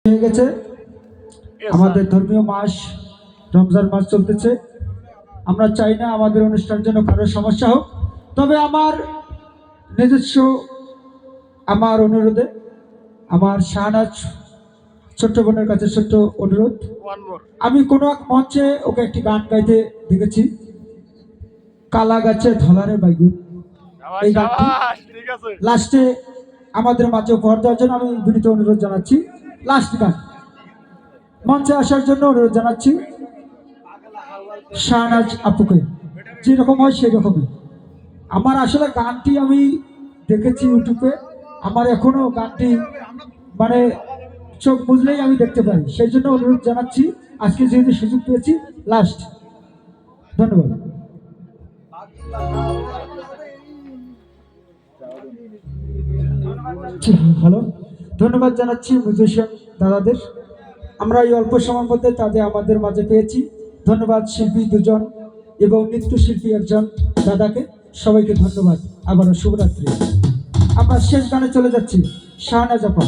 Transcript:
হয়ে গেছে। আমাদের ধর্মীয় মাস রমজান মাস চলতেছে। আমরা চাই না আমাদের অনুষ্ঠানের জন্য কারো সমস্যা হোক, তবে আমার নিজস্ব আমার অনুরোধে আমার শাহনাজ ছোট্ট বোনের কাছে ছোট্ট অনুরোধ, আমি কোনো এক মঞ্চে ওকে একটি গান গাইতে দেখেছি, কালা গাছে ধলারে বাইগুন। এই গানটি লাস্টে আমাদের মাঝে উপহার দেওয়ার জন্য আমি বিনীত অনুরোধ জানাচ্ছি। লাস্ট গান মঞ্চে আসার জন্য অনুরোধ জানাচ্ছি শাহনাজ আপুকে, যেরকম হয় সেই রকমই। আমার আসলে গানটি আমি দেখেছি ইউটিউবে, আমার এখনো গানটি মানে চোখ বুঝলেই আমি দেখতে পাই, সেই জন্য অনুরোধ জানাচ্ছি আজকে যেহেতু সুযোগ পেয়েছি। লাস্ট ধন্যবাদ। ভালো, ধন্যবাদ জানাচ্ছি মিউজিশিয়ান দাদাদের। আমরা এই অল্প সময়ের মধ্যে তাদের আমাদের মাঝে পেয়েছি। ধন্যবাদ শিল্পী দুজন এবং নৃত্যশিল্পী একজন দাদাকে, সবাইকে ধন্যবাদ। আবারও শুভরাত্রি। আমরা শেষ গানে চলে যাচ্ছি শাহনাজ আপা।